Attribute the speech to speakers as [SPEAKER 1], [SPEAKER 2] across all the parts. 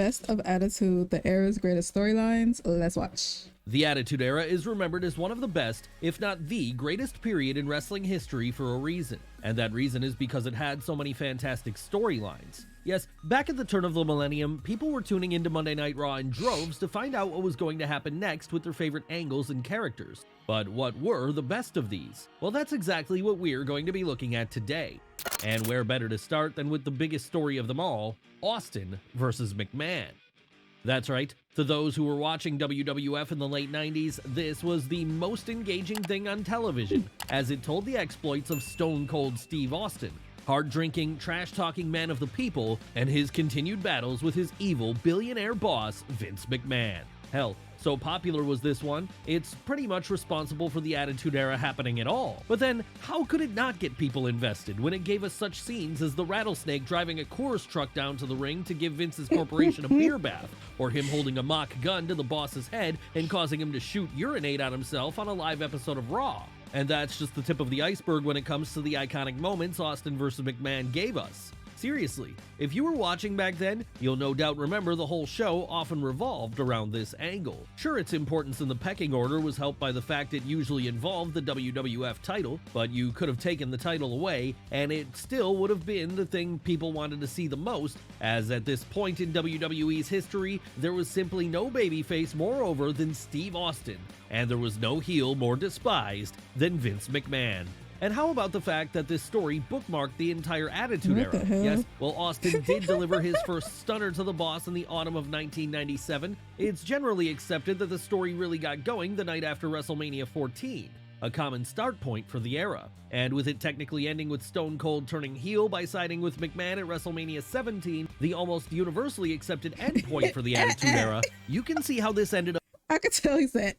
[SPEAKER 1] Best of Attitude, the era's greatest storylines. Let's watch.
[SPEAKER 2] The Attitude Era is remembered as one of the best, if not the greatest period in wrestling history for a reason. And that reason is because it had so many fantastic storylines. Yes, back at the turn of the millennium, people were tuning into Monday Night Raw in droves to find out what was going to happen next with their favorite angles and characters. But what were the best of these? Well, that's exactly what we're going to be looking at today. And where better to start than with the biggest story of them all, Austin versus McMahon. That's right, to those who were watching WWF in the late 90s, this was the most engaging thing on television, as it told the exploits of Stone Cold Steve Austin, hard-drinking, trash-talking man of the people, and his continued battles with his evil billionaire boss, Vince McMahon. Hell, so popular was this one, it's pretty much responsible for the Attitude Era happening at all. But then, how could it not get people invested when it gave us such scenes as the Rattlesnake driving a Coors truck down to the ring to give Vince's corporation a beer bath, or him holding a mock gun to the boss's head and causing him to urinate on himself on a live episode of Raw? And that's just the tip of the iceberg when it comes to the iconic moments Austin vs. McMahon gave us. Seriously, if you were watching back then, you'll no doubt remember the whole show often revolved around this angle. Sure, its importance in the pecking order was helped by the fact it usually involved the WWF title, but you could have taken the title away, and it still would have been the thing people wanted to see the most, as at this point in WWE's history, there was simply no babyface more over than Steve Austin, and there was no heel more despised than Vince McMahon. And how about the fact that this story bookmarked the entire Attitude Era? Yes, well, Austin did deliver his first stunner to the boss in the autumn of 1997. It's generally accepted that the story really got going the night after WrestleMania 14, a common start point for the era. And with it technically ending with Stone Cold turning heel by siding with McMahon at WrestleMania 17, the almost universally accepted endpoint for the Attitude Era, you can see how this ended up.
[SPEAKER 1] I could tell he said,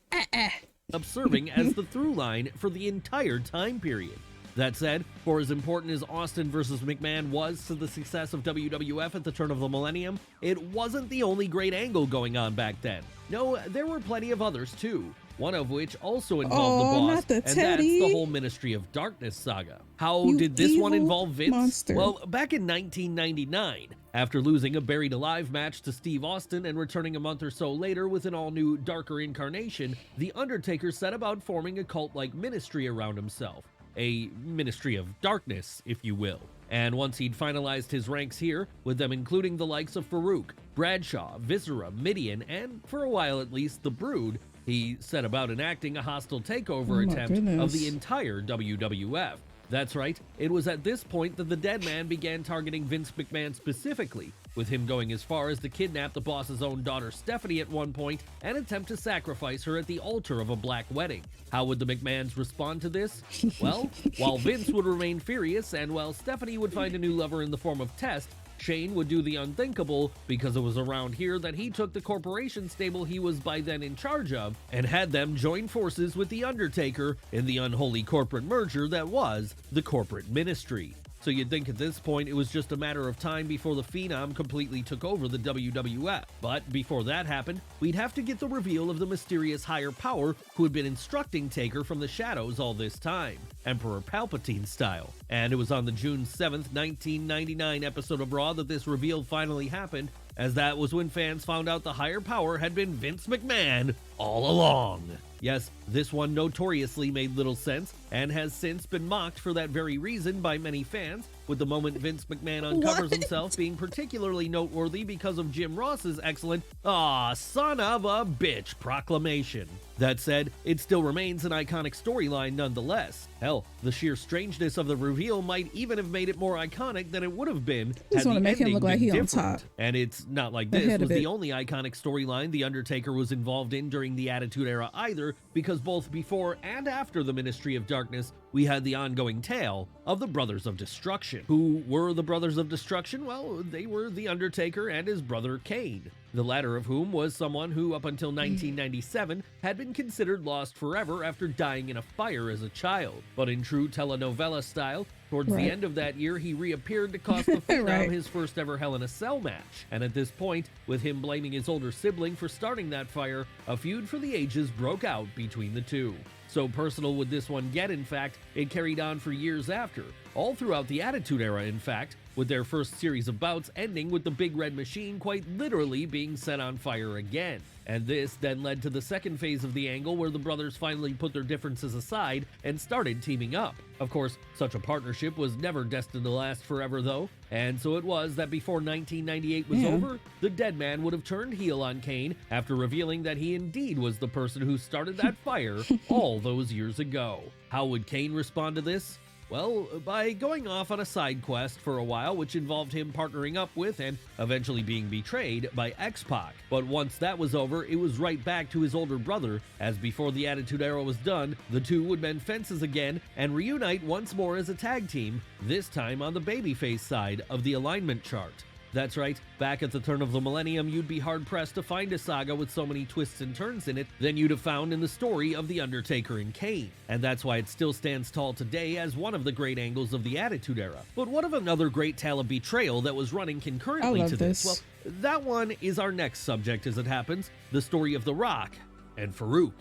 [SPEAKER 2] Serving as the through line for the entire time period. That said, for as important as Austin vs. McMahon was to the success of WWF at the turn of the millennium, it wasn't the only great angle going on back then. No, there were plenty of others too, one of which also involved the boss, and that's the whole Ministry of Darkness saga. How did this one involve Vince?
[SPEAKER 1] Monster.
[SPEAKER 2] Well, back in 1999, after losing a Buried Alive match to Steve Austin and returning a month or so later with an all-new, darker incarnation, The Undertaker set about forming a cult-like ministry around himself. A Ministry of Darkness, if you will. And once he'd finalized his ranks here, with them including the likes of Farooq, Bradshaw, Viscera, Midian, and for a while at least, The Brood, he set about enacting a hostile takeover attempt of the entire WWF. That's right, it was at this point that the Dead Man began targeting Vince McMahon specifically, with him going as far as to kidnap the boss's own daughter Stephanie at one point and attempt to sacrifice her at the altar of a black wedding. How would the McMahons respond to this? Well, while Vince would remain furious and while Stephanie would find a new lover in the form of Test, Shane would do the unthinkable because it was around here that he took the corporation stable he was by then in charge of and had them join forces with The Undertaker in the unholy corporate merger that was the Corporate Ministry. So you'd think at this point it was just a matter of time before the Phenom completely took over the WWF. But before that happened, we'd have to get the reveal of the mysterious higher power who had been instructing Taker from the shadows all this time, Emperor Palpatine style. And it was on the June 7th, 1999 episode of Raw that this reveal finally happened, as that was when fans found out the higher power had been Vince McMahon all along. Yes, this one notoriously made little sense, and has since been mocked for that very reason by many fans, with the moment Vince McMahon uncovers himself being particularly noteworthy because of Jim Ross's excellent "Aw, son of a bitch" proclamation. That said, it still remains an iconic storyline nonetheless. Hell, the sheer strangeness of the reveal might even have made it more iconic than it would have been had the ending been different. And it's not like this was the only iconic storyline The Undertaker was involved in during the Attitude Era either, because both before and after the Ministry of Darkness, we had the ongoing tale of the Brothers of Destruction. Who were the Brothers of Destruction? Well, they were The Undertaker and his brother Kane, the latter of whom was someone who up until 1997 had been considered lost forever after dying in a fire as a child. But in true telenovela style, towards the end of that year, he reappeared to cost the Phenom his first ever Hell in a Cell match. And at this point, with him blaming his older sibling for starting that fire, a feud for the ages broke out between the two. So personal would this one get, in fact, it carried on for years after. All throughout the Attitude Era, in fact, with their first series of bouts ending with the Big Red Machine quite literally being set on fire again. And this then led to the second phase of the angle where the brothers finally put their differences aside and started teaming up. Of course, such a partnership was never destined to last forever though, and so it was that before 1998 was over, the dead man would have turned heel on Kane after revealing that he indeed was the person who started that fire all those years ago. How would Kane respond to this? Well, by going off on a side quest for a while, which involved him partnering up with and eventually being betrayed by X-Pac. But once that was over, it was right back to his older brother, as before the Attitude Era was done, the two would mend fences again and reunite once more as a tag team, this time on the babyface side of the alignment chart. That's right, back at the turn of the millennium, you'd be hard-pressed to find a saga with so many twists and turns in it than you'd have found in the story of The Undertaker and Kane. And that's why it still stands tall today as one of the great angles of the Attitude Era. But what of another great tale of betrayal that was running concurrently to this? Well, that one is our next subject as it happens, the story of The Rock and Farooq.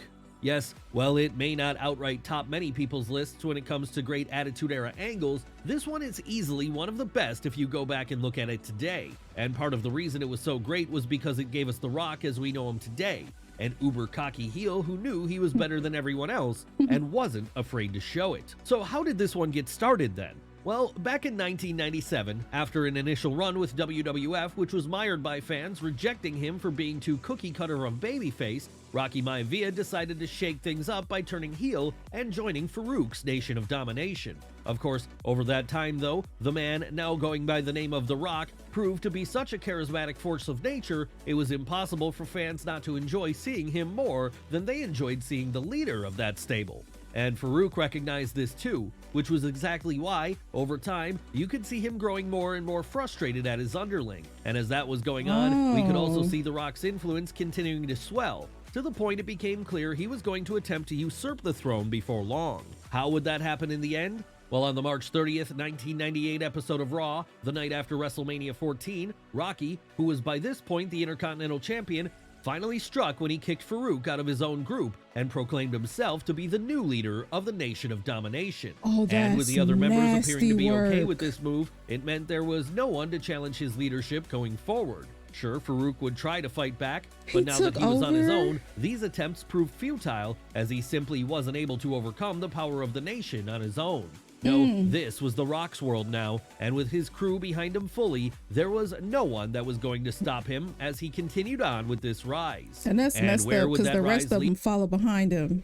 [SPEAKER 2] Yes, while it may not outright top many people's lists when it comes to great Attitude Era angles, this one is easily one of the best if you go back and look at it today. And part of the reason it was so great was because it gave us The Rock as we know him today, an uber cocky heel who knew he was better than everyone else and wasn't afraid to show it. So how did this one get started then? Well, back in 1997, after an initial run with WWF which was mired by fans rejecting him for being too cookie-cutter of babyface, Rocky Maivia decided to shake things up by turning heel and joining Farooq's Nation of Domination. Of course, over that time though, the man, now going by the name of The Rock, proved to be such a charismatic force of nature, it was impossible for fans not to enjoy seeing him more than they enjoyed seeing the leader of that stable. And Farooq recognized this too, which was exactly why, over time, you could see him growing more and more frustrated at his underling. And as that was going on, we could also see The Rock's influence continuing to swell, to the point it became clear he was going to attempt to usurp the throne before long. How would that happen in the end? Well, on the March 30th, 1998 episode of Raw, the night after WrestleMania 14, Rocky, who was by this point the Intercontinental Champion, finally struck when he kicked Farooq out of his own group and proclaimed himself to be the new leader of the Nation of Domination. And with the other members appearing to be okay with this move, it meant there was no one to challenge his leadership going forward. Sure, Farooq would try to fight back, but now that he was on his own, these attempts proved futile as he simply wasn't able to overcome the power of the Nation on his own. No, this was The Rock's world now, and with his crew behind him fully, there was no one that was going to stop him as he continued on with this rise.
[SPEAKER 1] And that's messed up because the rest of them follow behind him.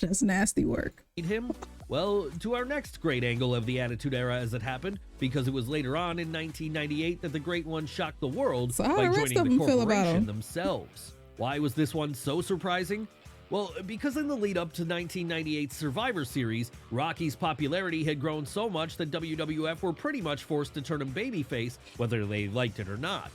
[SPEAKER 1] That's nasty work.
[SPEAKER 2] Him? Well, to our next great angle of the Attitude Era as it happened, because it was later on in 1998 that the Great One shocked the world by joining the corporation themselves. Why was this one so surprising? Well, because in the lead up to 1998's Survivor Series, Rocky's popularity had grown so much that WWF were pretty much forced to turn him babyface, whether they liked it or not.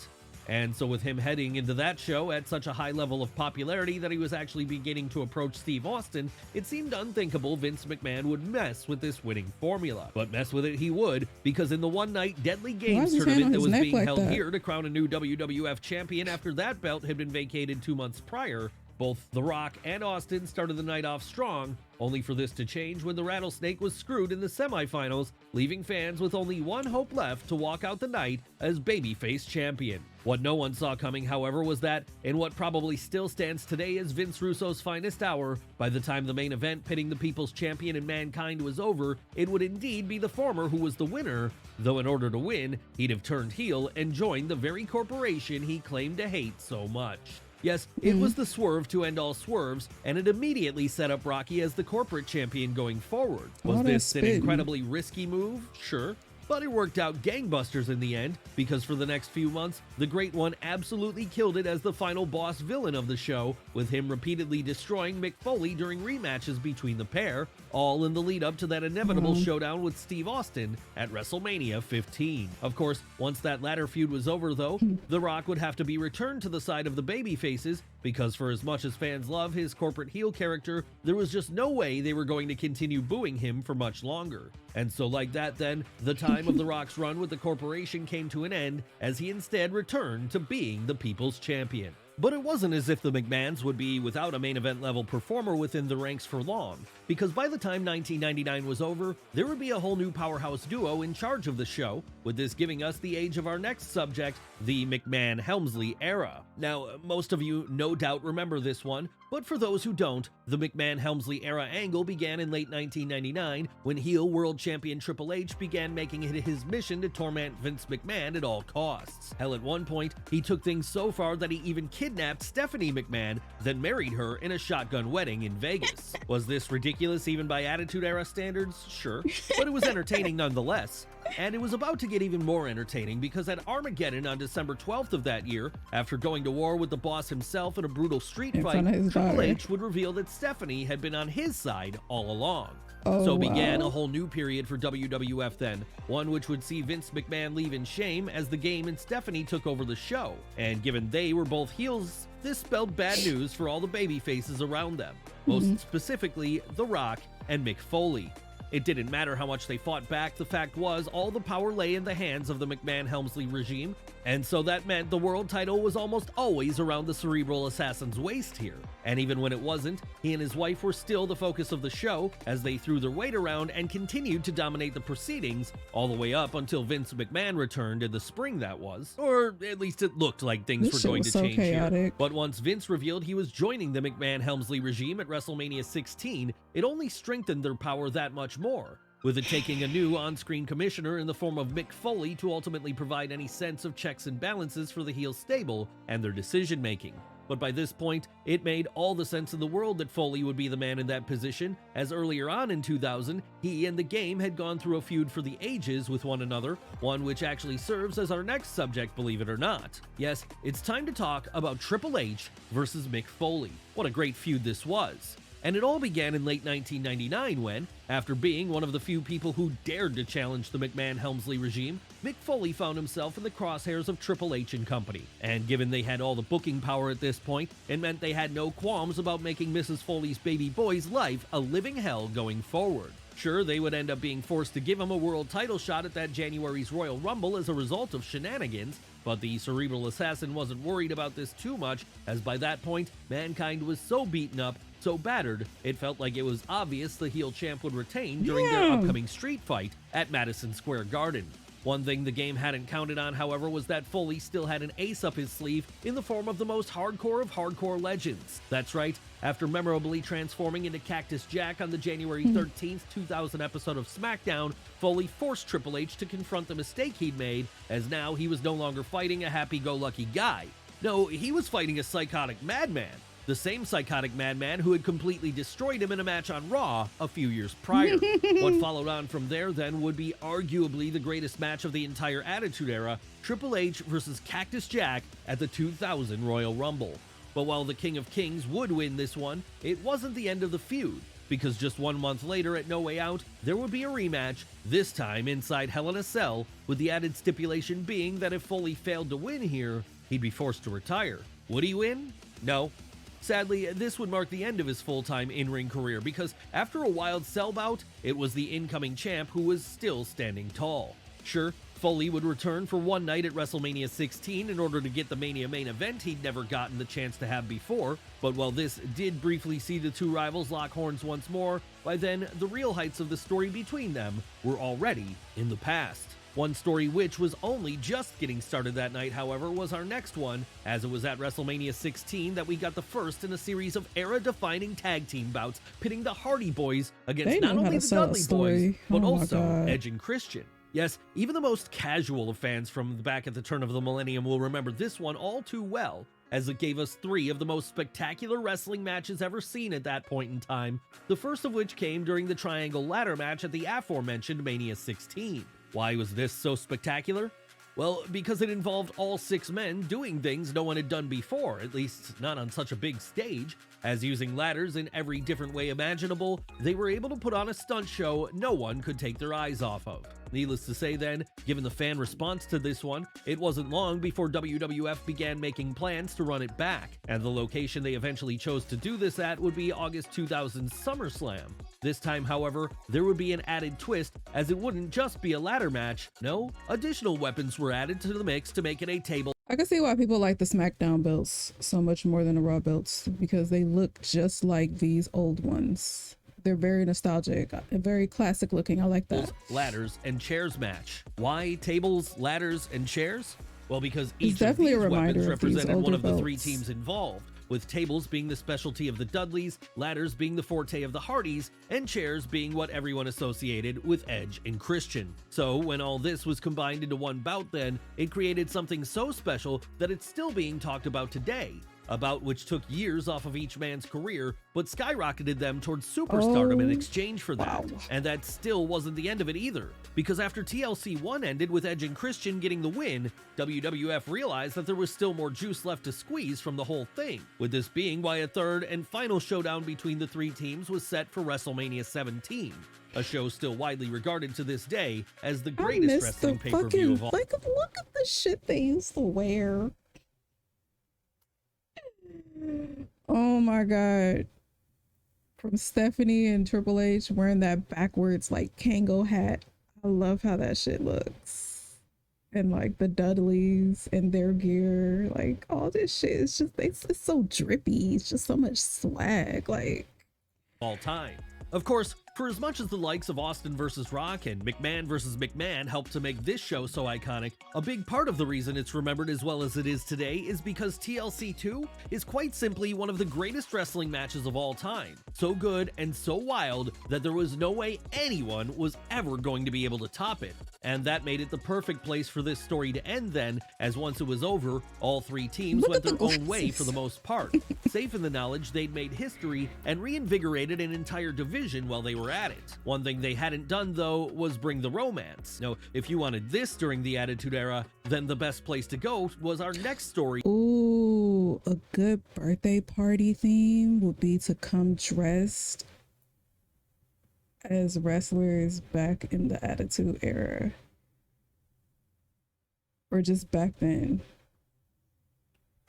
[SPEAKER 2] And so with him heading into that show at such a high level of popularity that he was actually beginning to approach Steve Austin, it seemed unthinkable Vince McMahon would mess with this winning formula. But mess with it he would, because in the one-night Deadly Games tournament that was being held here to crown a new WWF champion after that belt had been vacated 2 months prior, both The Rock and Austin started the night off strong, only for this to change when the Rattlesnake was screwed in the semifinals, leaving fans with only one hope left to walk out the night as babyface champion. What no one saw coming, however, was that, in what probably still stands today as Vince Russo's finest hour, by the time the main event pitting the People's Champion and Mankind was over, it would indeed be the former who was the winner, though in order to win, he'd have turned heel and joined the very corporation he claimed to hate so much. Yes, it was the swerve to end all swerves, and it immediately set up Rocky as the corporate champion going forward. Was this an incredibly risky move? Sure. But it worked out gangbusters in the end, because for the next few months, the Great One absolutely killed it as the final boss villain of the show, with him repeatedly destroying Mick Foley during rematches between the pair, all in the lead up to that inevitable showdown with Steve Austin at WrestleMania 15. Of course, once that latter feud was over though, The Rock would have to be returned to the side of the babyfaces, because for as much as fans love his corporate heel character, there was just no way they were going to continue booing him for much longer. And so like that then, the time of The Rock's run with the corporation came to an end, as he instead returned to being the People's Champion. But it wasn't as if the McMahons would be without a main event level performer within the ranks for long, because by the time 1999 was over, there would be a whole new powerhouse duo in charge of the show, with this giving us the age of our next subject, the McMahon-Helmsley Era. Now, most of you no doubt remember this one, but for those who don't, the McMahon-Helmsley Era angle began in late 1999 when heel world champion Triple H began making it his mission to torment Vince McMahon at all costs. Hell, at one point, he took things so far that he even kidnapped Stephanie McMahon, then married her in a shotgun wedding in Vegas. Was this ridiculous even by Attitude Era standards? Sure, but it was entertaining nonetheless. And it was about to get even more entertaining because at Armageddon on December 12th of that year, after going to war with the boss himself in a brutal street fight, Triple H would reveal that Stephanie had been on his side all along. So began a whole new period for WWF then, one which would see Vince McMahon leave in shame as the Game and Stephanie took over the show. And given they were both heels, this spelled bad news for all the baby faces around them, most specifically The Rock and Mick Foley. It didn't matter how much they fought back, the fact was all the power lay in the hands of the McMahon-Helmsley regime, and so that meant the world title was almost always around the cerebral assassin's waist here. And even when it wasn't, he and his wife were still the focus of the show as they threw their weight around and continued to dominate the proceedings all the way up until Vince McMahon returned in the spring that was. Or at least it looked like things were going to change here. But once Vince revealed he was joining the McMahon-Helmsley regime at WrestleMania 16, it only strengthened their power that much more, with it taking a new on-screen commissioner in the form of Mick Foley to ultimately provide any sense of checks and balances for the heel stable and their decision-making. But by this point, it made all the sense in the world that Foley would be the man in that position, as earlier on in 2000, he and the Game had gone through a feud for the ages with one another, one which actually serves as our next subject, believe it or not. Yes, it's time to talk about Triple H versus Mick Foley. What a great feud this was. And it all began in late 1999 when, after being one of the few people who dared to challenge the McMahon-Helmsley regime, Mick Foley found himself in the crosshairs of Triple H and company. And given they had all the booking power at this point, it meant they had no qualms about making Mrs. Foley's baby boy's life a living hell going forward. Sure, they would end up being forced to give him a world title shot at that January's Royal Rumble as a result of shenanigans, but the cerebral assassin wasn't worried about this too much, as by that point, Mankind was so beaten up, so battered, it felt like it was obvious the heel champ would retain during their upcoming street fight at Madison Square Garden. One thing the Game hadn't counted on, however, was that Foley still had an ace up his sleeve in the form of the most hardcore of hardcore legends. That's right, after memorably transforming into Cactus Jack on the January 13th, 2000 episode of SmackDown, Foley forced Triple H to confront the mistake he'd made, as now he was no longer fighting a happy-go-lucky guy. No, he was fighting a psychotic madman. The same psychotic madman who had completely destroyed him in a match on Raw a few years prior. What followed on from there then would be arguably the greatest match of the entire Attitude Era, Triple H versus Cactus Jack at the 2000 Royal Rumble. But while the King of Kings would win this one, it wasn't the end of the feud, because just 1 month later at No Way Out, there would be a rematch, this time inside Hell in a Cell, with the added stipulation being that if Foley failed to win here, he'd be forced to retire. Would he win? No. Sadly, this would mark the end of his full-time in-ring career because after a wild cell bout, it was the incoming champ who was still standing tall. Sure, Foley would return for one night at WrestleMania 16 in order to get the Mania main event he'd never gotten the chance to have before, but while this did briefly see the two rivals lock horns once more, by then the real heights of the story between them were already in the past. One story which was only just getting started that night, however, was our next one, as it was at WrestleMania 16 that we got the first in a series of era-defining tag team bouts pitting the Hardy Boys against not only the Dudley Boys, but also Edge and Christian. Yes, even the most casual of fans from back at the turn of the millennium will remember this one all too well, as it gave us three of the most spectacular wrestling matches ever seen at that point in time, the first of which came during the Triangle Ladder match at the aforementioned Mania 16. Why was this so spectacular? Well, because it involved all six men doing things no one had done before, at least not on such a big stage, as using ladders in every different way imaginable, they were able to put on a stunt show no one could take their eyes off of. Needless to say then, given the fan response to this one, it wasn't long before WWF began making plans to run it back, and the location they eventually chose to do this at would be August 2000's SummerSlam. This time, however, there would be an added twist, as it wouldn't just be a ladder match. No, additional weapons were added to the mix to make it a table
[SPEAKER 1] I can see why people like the SmackDown belts so much more than the Raw belts, because they look just like these old ones. They're very nostalgic and very classic looking. I like that.
[SPEAKER 2] Ladders and chairs match. Why tables, ladders, and chairs? Well, because each of
[SPEAKER 1] definitely
[SPEAKER 2] these
[SPEAKER 1] a reminder
[SPEAKER 2] weapons
[SPEAKER 1] of these
[SPEAKER 2] represented one
[SPEAKER 1] older
[SPEAKER 2] of the three
[SPEAKER 1] belts.
[SPEAKER 2] teams involved, with tables being the specialty of the Dudleys, ladders being the forte of the Hardys, and chairs being what everyone associated with Edge and Christian. So when all this was combined into one bout then, it created something so special that it's still being talked about today. A bout which took years off of each man's career, but skyrocketed them towards superstardom in exchange for that.
[SPEAKER 1] Wow.
[SPEAKER 2] And that still wasn't the end of it either, because after TLC 1 ended with Edge and Christian getting the win, WWF realized that there was still more juice left to squeeze from the whole thing, with this being why a third and final showdown between the three teams was set for WrestleMania 17, a show still widely regarded to this day as the greatest wrestling pay-per-view of all.
[SPEAKER 1] Like, look at the shit they used to wear. Oh my god. From Stephanie and Triple H wearing that backwards like Kango hat. I love how that shit looks. And like the Dudleys and their gear, like all this shit is just, it's so drippy. It's just so much swag, like
[SPEAKER 2] all time. Of course, for as much as the likes of Austin vs. Rock and McMahon vs. McMahon helped to make this show so iconic, a big part of the reason it's remembered as well as it is today is because TLC 2 is quite simply one of the greatest wrestling matches of all time. So good and so wild that there was no way anyone was ever going to be able to top it. And that made it the perfect place for this story to end then, as once it was over, all three teams went their own way for the most part, safe in the knowledge they'd made history and reinvigorated an entire division while they were at it. One thing they hadn't done though was bring the romance. Now, if you wanted this during the Attitude Era, then the best place to go was our next story.
[SPEAKER 1] ooh, a good birthday party theme would be to come dressed as wrestlers back in the Attitude Era. Or just back then.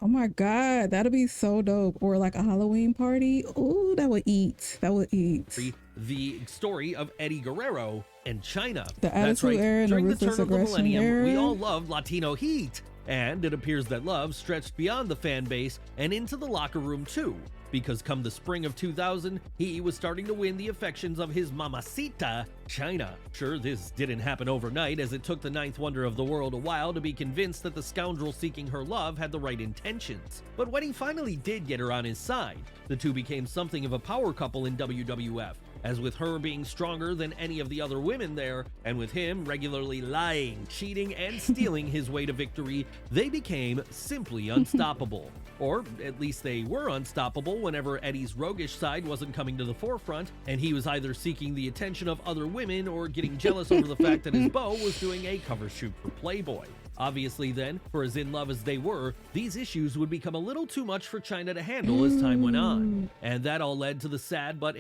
[SPEAKER 1] Oh my god, that'll be so dope. Or like a Halloween party. Ooh, that would eat. That would eat.
[SPEAKER 2] The story of Eddie Guerrero and Chyna.
[SPEAKER 1] The
[SPEAKER 2] That's
[SPEAKER 1] Attitude
[SPEAKER 2] right.
[SPEAKER 1] Era and the
[SPEAKER 2] During the
[SPEAKER 1] Ruthless
[SPEAKER 2] turn of the
[SPEAKER 1] Aggression
[SPEAKER 2] millennium,
[SPEAKER 1] Era.
[SPEAKER 2] we all loved Latino heat. And it appears that love stretched beyond the fan base and into the locker room too, because come the spring of 2000, he was starting to win the affections of his mamacita, Chyna. Sure, this didn't happen overnight, as it took the ninth wonder of the world a while to be convinced that the scoundrel seeking her love had the right intentions. But when he finally did get her on his side, the two became something of a power couple in WWF. As with her being stronger than any of the other women there, and with him regularly lying, cheating, and stealing his way to victory, they became simply unstoppable. Or at least they were unstoppable whenever Eddie's roguish side wasn't coming to the forefront, and he was either seeking the attention of other women or getting jealous over the fact that his beau was doing a cover shoot for Playboy. Obviously then, for as in love as they were, these issues would become a little too much for Chyna to handle as time went on. And that all led to the sad but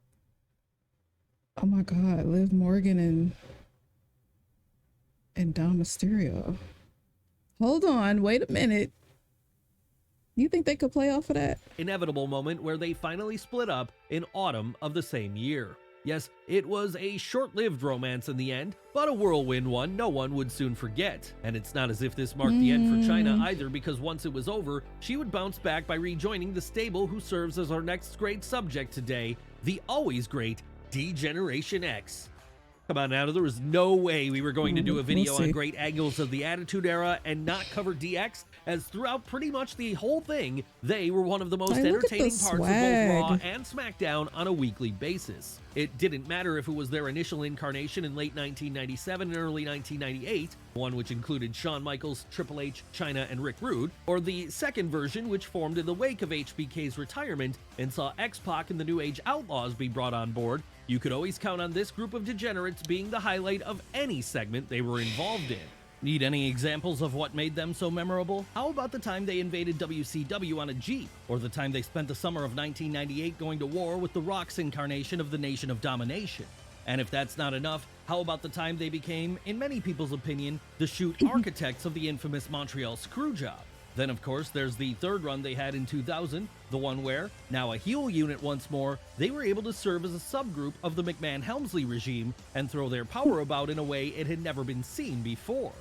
[SPEAKER 1] Oh my god, Liv Morgan and Dom Mysterio. Hold on, wait a minute. You think they could play off of that?
[SPEAKER 2] inevitable moment where they finally split up in autumn of the same year. Yes, it was a short-lived romance in the end, but a whirlwind one no one would soon forget. And it's not as if this marked the end for Chyna either, because once it was over, she would bounce back by rejoining the stable who serves as our next great subject today, the always great Degeneration X. Come on now, there was no way we were going to do a video on great angles of the Attitude Era and not cover DX, as throughout pretty much the whole thing, they were one of the most entertaining parts of both Raw and SmackDown on a weekly basis. It didn't matter if it was their initial incarnation in late 1997 and early 1998, one which included Shawn Michaels, Triple H, Chyna, and Rick Rude, or the second version which formed in the wake of HBK's retirement and saw X-Pac and the New Age Outlaws be brought on board. You could always count on this group of degenerates being the highlight of any segment they were involved in. Need any examples of what made them so memorable? How about the time they invaded WCW on a Jeep? Or the time they spent the summer of 1998 going to war with the Rock's incarnation of the Nation of Domination? And if that's not enough, how about the time they became, in many people's opinion, the shoot architects of the infamous Montreal Screwjob? Then, of course, there's the third run they had in 2000, the one where, now a heel unit once more, they were able to serve as a subgroup of the McMahon-Helmsley regime and throw their power about in a way it had never been seen before.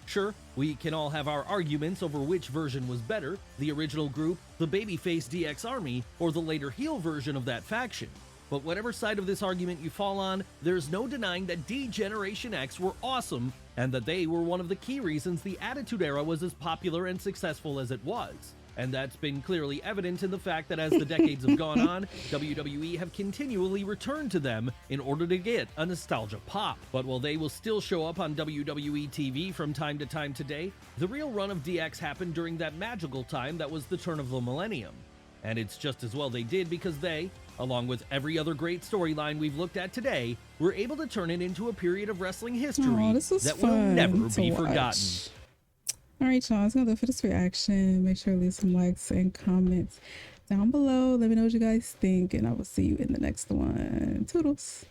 [SPEAKER 2] Sure, we can all have our arguments over which version was better, the original group, the babyface DX Army, or the later heel version of that faction. But whatever side of this argument you fall on, there's no denying that Degeneration X were awesome, and that they were one of the key reasons the Attitude Era was as popular and successful as it was. And that's been clearly evident in the fact that as the decades have gone on, WWE have continually returned to them in order to get a nostalgia pop. But while they will still show up on WWE TV from time to time today, the real run of DX happened during that magical time that was the turn of the millennium. And it's just as well they did, because they, along with every other great storyline we've looked at today, were able to turn it into a period of wrestling history that will never be forgotten.
[SPEAKER 1] All right, y'all, that's gonna do it for this reaction. Make sure to leave some likes and comments down below. Let me know what you guys think, and I will see you in the next one. Toodles.